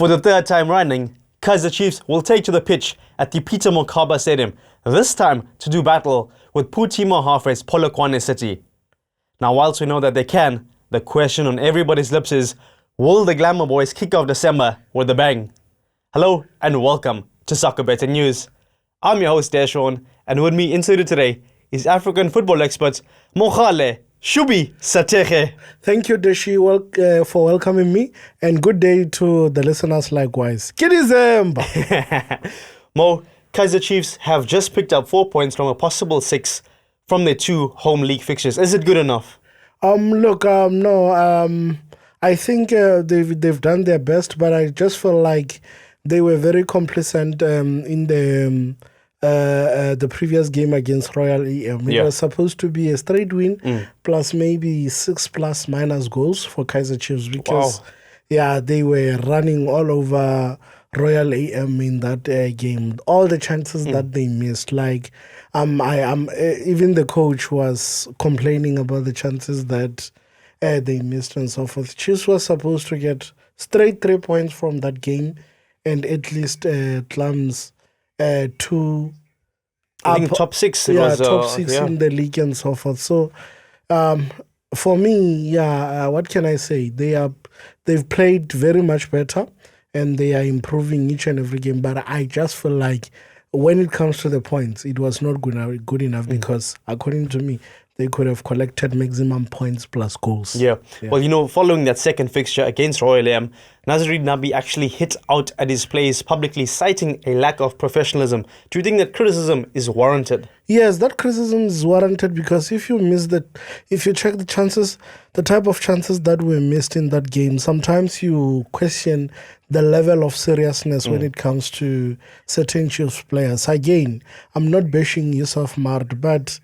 For the third time running, Kaizer Chiefs will take to the pitch at the Peter Mokaba Stadium, this time to do battle with Phuti Mohafe's Polokwane City. Now, whilst we know that they can, the question on everybody's lips is, will the Glamour Boys kick off December with a bang? Hello and welcome to Soccer Betting News. I'm your host, Deshaun, and with me in studio today is African football expert Mohafe Shubi Sateche. Thank you, Deshi, for welcoming me, and good day to the listeners likewise. Kidizemba! Mo, Kaizer Chiefs have just picked up 4 points from a possible 6 from their 2 home league fixtures. Is it good enough? No. I think they've done their best, but I just feel like they were very complacent in the previous game against Royal EM. It was supposed to be a straight win, plus maybe 6 plus minus goals for Kaizer Chiefs because they were running all over Royal EM in that game. All the chances that they missed, like even the coach was complaining about the chances that they missed and so forth. Chiefs was supposed to get straight 3 points from that game and at least clams to I think top 6. Top 6 in the league and so forth. So for me, what can I say? They've played very much better and they are improving each and every game. But I just feel like when it comes to the points, it was not good enough because according to me, they could have collected maximum points plus goals. Yeah. Well, following that second fixture against Royal EM, Nazarene Nabi actually hit out at his players publicly, citing a lack of professionalism. Do you think that criticism is warranted? Yes, that criticism is warranted because if you check the chances, the type of chances that were missed in that game, sometimes you question the level of seriousness when it comes to certain Chiefs players. Again, I'm not bashing Yusuf Mard, but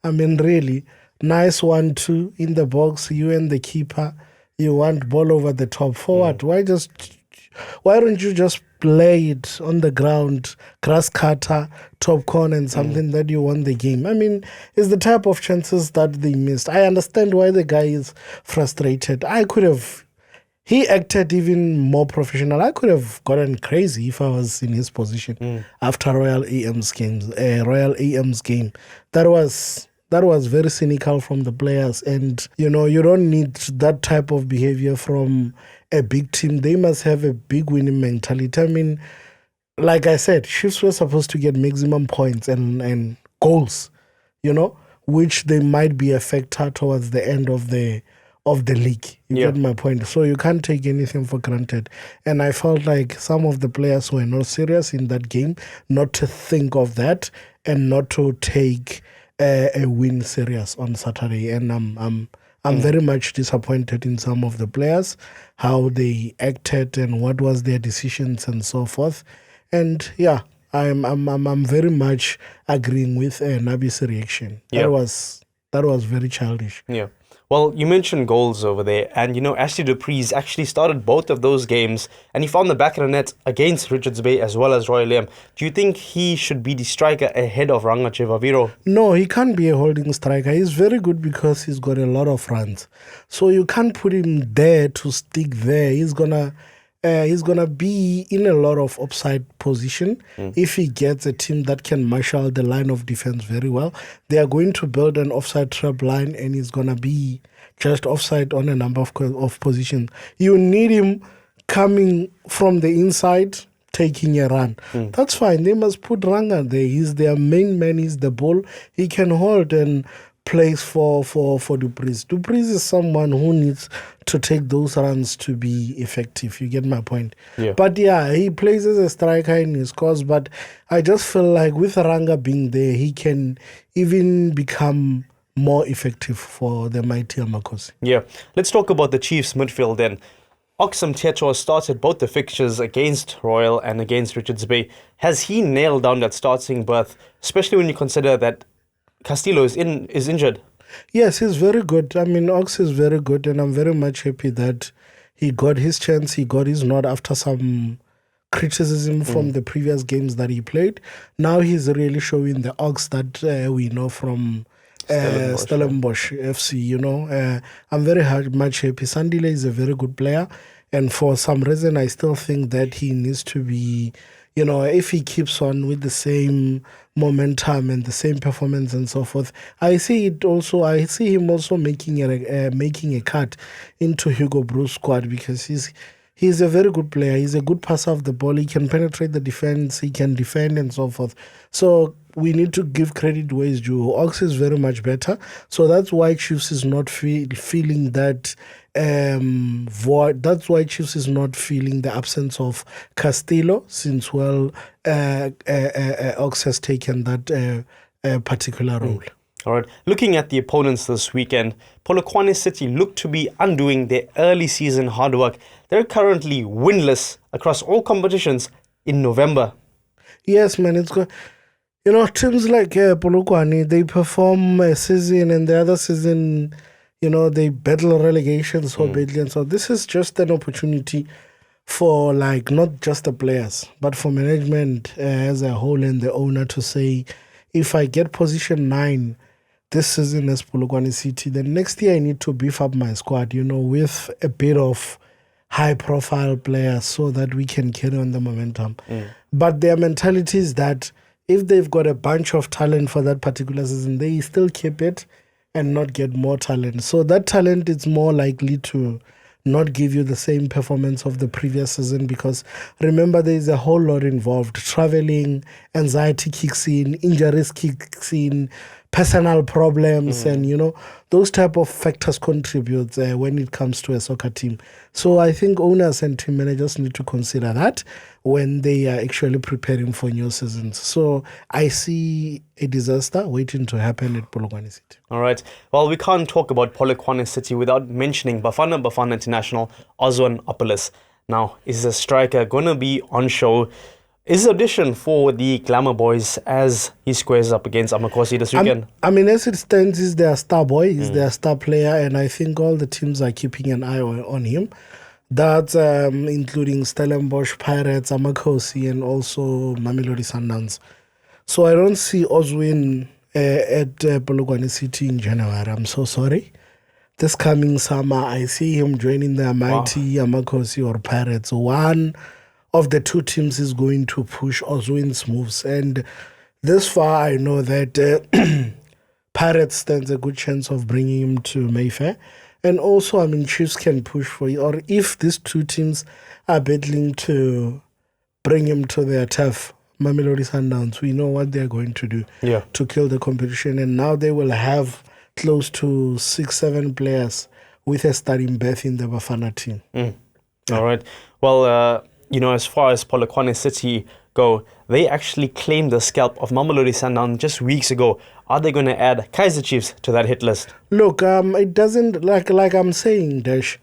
I mean, really, nice 1-2 in the box, you and the keeper, you want ball over the top. For what? Why don't you just play it on the ground, grass cutter, top corner, and something that you won the game? I mean, it's the type of chances that they missed. I understand why the guy is frustrated. He acted even more professional. I could have gotten crazy if I was in his position after Royal EM's game. That was very cynical from the players, and you don't need that type of behavior from a big team. They must have a big winning mentality. I mean, like I said, Chiefs were supposed to get maximum points and goals, which they might be a factor towards the end of the league. You get my point? So you can't take anything for granted. And I felt like some of the players were not serious in that game, not to think of that and not to take a win serious on Saturday. And I'm very much disappointed in some of the players, how they acted and what was their decisions and so forth. And I'm very much agreeing with Nabi's reaction. That was very childish. Yeah. Well, you mentioned goals over there, and Ashley Dupreez actually started both of those games, and he found the back of the net against Richards Bay as well as Royal EM. Do you think he should be the striker ahead of Ranga Chevaviro? No, he can't be a holding striker. He's very good because he's got a lot of runs. So you can't put him there to stick there. He's gonna be in a lot of offside position. If he gets a team that can marshal the line of defense very well, they are going to build an offside trap line and he's going to be just offside on a number of positions. You need him coming from the inside, taking a run. That's fine. They must put Ranga there. He's their main man. He's the ball. He can hold and plays for Dupreez. Dupreez is someone who needs to take those runs to be effective. You get my point? Yeah. But he plays as a striker in his cause, but I just feel like with Ranga being there, he can even become more effective for the mighty Amakosi. Yeah. Let's talk about the Chiefs midfield then. Oxum Teto started both the fixtures against Royal and against Richards Bay. Has he nailed down that starting berth, especially when you consider that Castillo is injured? Yes, he's very good. I mean, Ox is very good, and I'm very much happy that he got his chance. He got his nod after some criticism from the previous games that he played. Now he's really showing the Ox that we know from Stellenbosch FC. I'm very much happy. Sandile is a very good player, And for some reason, I still think that he needs to be, if he keeps on with the same momentum and the same performance and so forth, I see him also making a cut into Hugo Bruce's squad, because he's a very good player. He's a good passer of the ball. He can penetrate the defense. He can defend and so forth. So we need to give credit where it's due. Ox is very much better. So that's why Chiefs is not feeling that void. That's why Chiefs is not feeling the absence of Castillo, since Ox has taken that particular role. All right. Looking at the opponents this weekend, Polokwane City look to be undoing their early season hard work. They're currently winless across all competitions in November. Yes, man, it's good. Teams like Polokwane, they perform a season, and the other season, they battle relegation so badly. And so this is just an opportunity for, not just the players, but for management as a whole and the owner to say, if I get position 9 this season as Polokwane City, then next year I need to beef up my squad, with a bit of high-profile players so that we can carry on the momentum. But their mentality is that if they've got a bunch of talent for that particular season, they still keep it and not get more talent. So that talent is more likely to not give you the same performance of the previous season, because remember, there is a whole lot involved. Traveling, anxiety kicks in, injuries kicks in, personal problems, and those type of factors contribute when it comes to a soccer team. So I think owners and team managers need to consider that when they are actually preparing for new seasons. So I see a disaster waiting to happen at Polokwane City. All right. Well, we can't talk about Polokwane City without mentioning Bafana international Ozwan Opolis. Now, is the striker going to be on show? Is the audition for the Glamour Boys as he squares up against Amakosi this weekend? As it stands, he's their star boy, he's their star player, and I think all the teams are keeping an eye on him. That's including Stellenbosch, Pirates, Amakosi, and also Mamelodi Sundowns. So I don't see Ozwin at Polokwane City in January. I'm so sorry. This coming summer, I see him joining the mighty Amakosi or Pirates. One of the two teams is going to push Ozwin's moves. And this far, I know that Pirates stands a good chance of bringing him to Mayfair. And also, Chiefs can push for it. Or if these two teams are battling to bring him to their turf, Mamelodi Sundowns, we know what they're going to do to kill the competition. And now they will have close to 6-7 players with a starting berth in the Bafana team. All right. Well, as far as Polokwane City go, they actually claimed the scalp of Mamelodi Sundowns just weeks ago. Are they going to add Kaizer Chiefs to that hit list? Look, it doesn't, like I'm saying, Dash,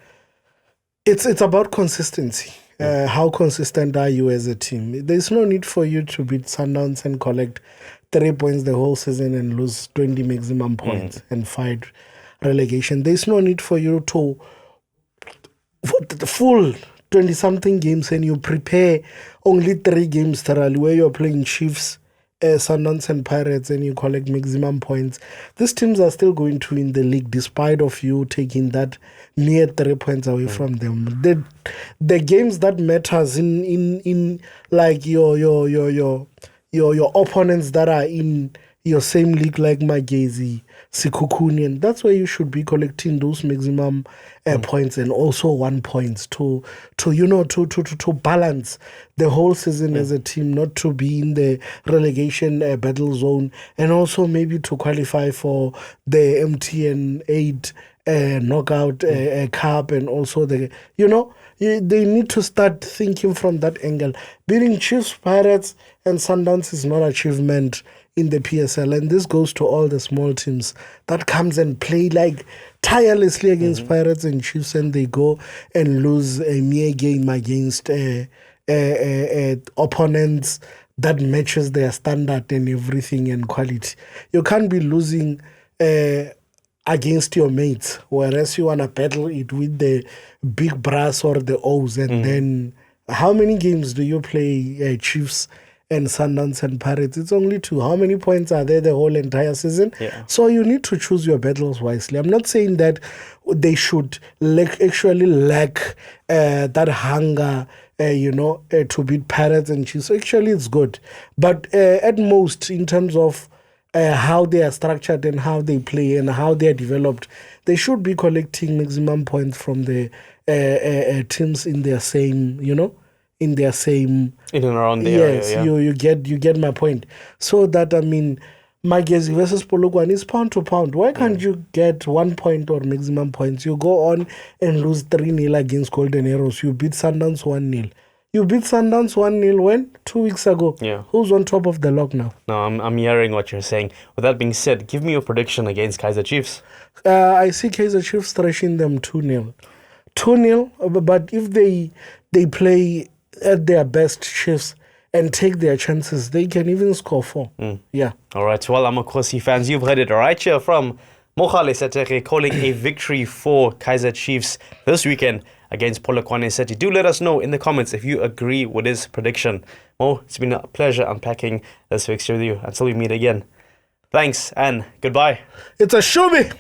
it's about consistency. How consistent are you as a team? There's no need for you to beat Sundowns and collect 3 points the whole season and lose 20 maximum points and fight relegation. There's no need for you to the full 20-something games and you prepare only 3 games thoroughly where you're playing Chiefs, Sundowns and Pirates, and you collect maximum points. These teams are still going to win the league despite of you taking that mere 3 points away from them. The games that matters in like your opponents that are in your same league, like Magezi, Sikukuni, and that's where you should be collecting those maximum points and also 1 point to balance the whole season as a team, not to be in the relegation battle zone, and also maybe to qualify for the MTN 8 knockout cup, and also they need to start thinking from that angle. Beating Chiefs, Pirates, and Sundowns is not achievement in the PSL, and this goes to all the small teams that comes and play like tirelessly against Pirates and Chiefs, and they go and lose a mere game against opponents that matches their standard and everything and quality. You can't be losing against your mates, whereas you want to battle it with the big brass or the O's, and then how many games do you play Chiefs and Sundowns and Pirates. It's only 2. How many points are there the whole entire season? Yeah. So you need to choose your battles wisely. I'm not saying that they should actually lack that hunger, to beat Pirates and Chiefs. Actually, it's good. But at most, in terms of how they are structured and how they play and how they are developed, they should be collecting maximum points from the teams in their same, in their same. In and around the Yes, area, yeah. you get my point. So that, Magezi versus Polokwane is pound to pound. Why can't you get 1 point or maximum points? You go on and lose 3-0 against Golden Arrows. You beat Sundowns 1-0. You beat Sundowns 1-0 when? 2 weeks ago. Yeah. Who's on top of the log now? No, I'm hearing what you're saying. With that being said, give me your prediction against Kaizer Chiefs. I see Kaizer Chiefs thrashing them 2-0. 2-0, but if they play at their best, Chiefs, and take their chances, they can even score 4. Yeah. All right, well, Amakosi fans, you've heard it right here from Mohafe calling a victory for Kaizer Chiefs this weekend against Polokwane City. Do let us know in the comments if you agree with his prediction. Mo, it's been a pleasure unpacking this fixture with you. Until we meet again, thanks and goodbye. It's a shooby.